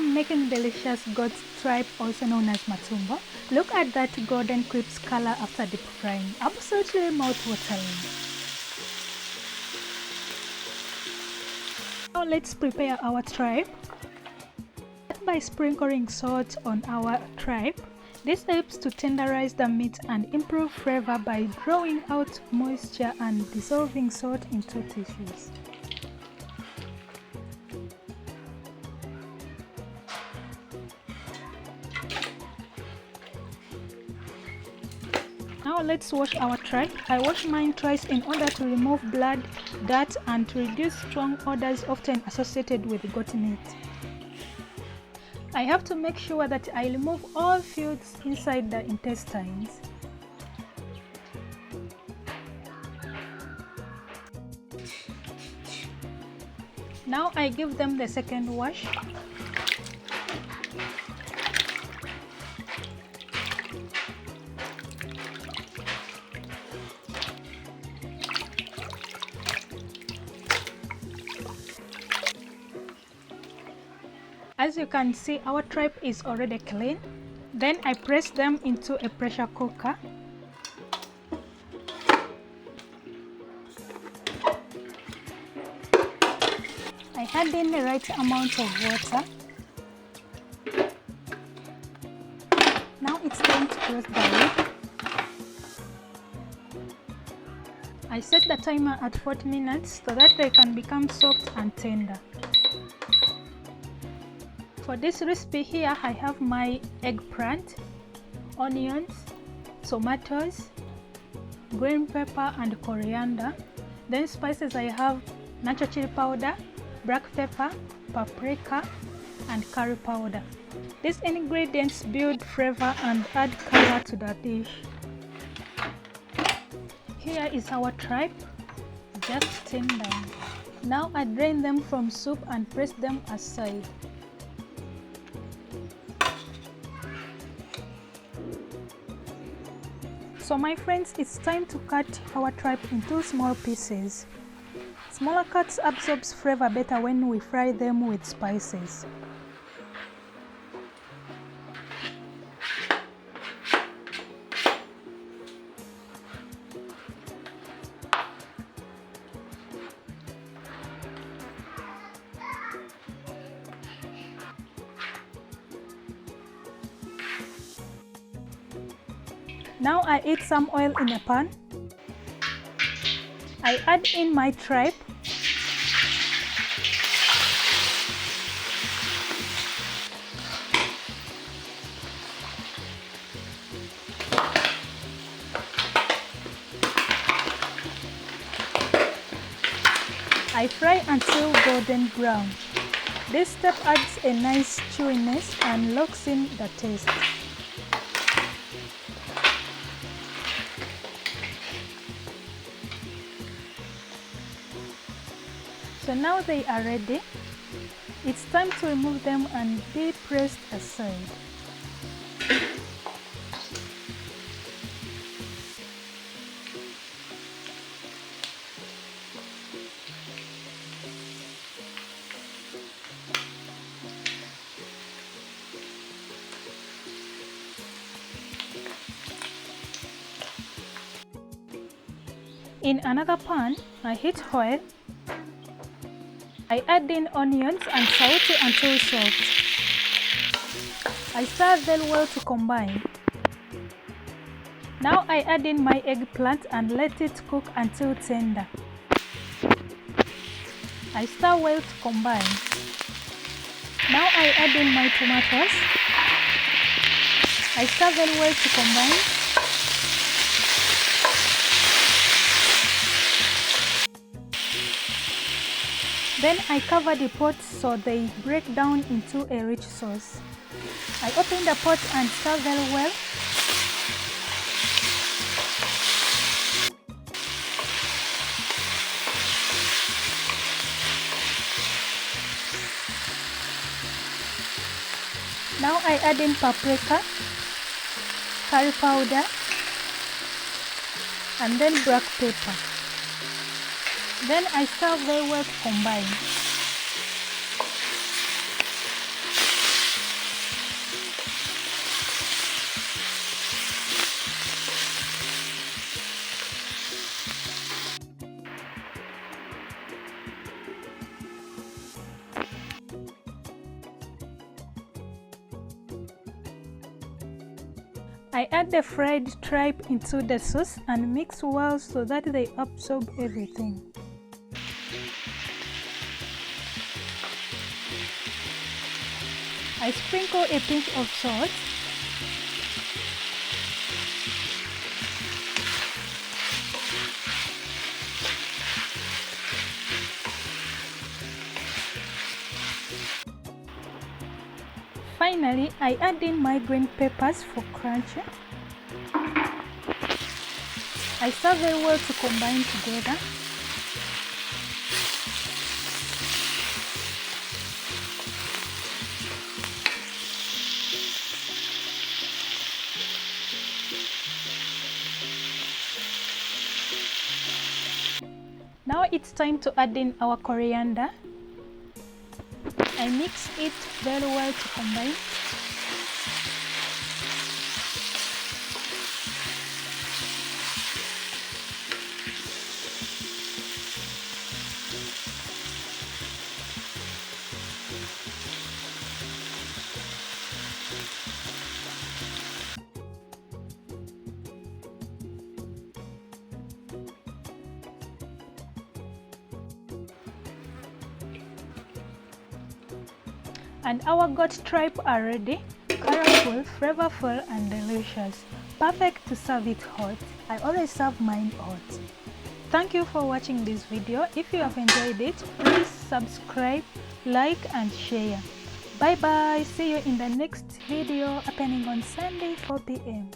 I'm making delicious goat tripe, also known as Matubo. Look at that golden crisp color after deep frying. Absolutely mouth-watering. Now let's prepare our tripe. Start by sprinkling salt on our tripe. This helps to tenderize the meat and improve flavor by drawing out moisture and dissolving salt into tissues. Now let's wash our tripe. I wash mine twice in order to remove blood, dirt, and to reduce strong odors often associated with goat meat. I have to make sure that I remove all fluids inside the intestines. Now I give them the second wash. As you can see, our tripe is already clean. Then I press them into a pressure cooker. I add in the right amount of water. Now it's time to close the lid. I set the timer at 40 minutes so that they can become soft and tender. For this recipe here, I have my eggplant, onions, tomatoes, green pepper and coriander. Then spices, I have nacho chili powder, black pepper, paprika and curry powder. These ingredients build flavor and add color to the dish. Here is our tripe, just tender. Now I drain them from soup and press them aside. So my friends, it's time to cut our tripe into small pieces. Smaller cuts absorbs flavor better when we fry them with spices. Now I add some oil in a pan. I add in my tripe. I fry until golden brown. This step adds a nice chewiness and locks in the taste. So now they are ready. It's time to remove them and be pressed aside. In another pan, I heat oil. I add in onions and saute until soft. I stir them well to combine. Now I add in my eggplant and let it cook until tender. I stir well to combine. Now I add in my tomatoes. I stir them well to combine. Then I cover the pot so they break down into a rich sauce. I open the pot and stir very well. Now I add in paprika, curry powder, and then black pepper. Then I stir very well to combine. I add the fried tripe into the sauce and mix well so that they absorb everything. I sprinkle a pinch of salt. Finally, I add in my green peppers for crunch. I serve very well to combine together. Now it's time to add in our coriander. I mix it very well to combine. And our goat tripe are ready, colorful, flavorful and delicious. Perfect to serve it hot. I always serve mine hot. Thank you for watching this video. If you have enjoyed it, please subscribe, like and share. Bye bye. See you in the next video happening on Sunday 4 p.m.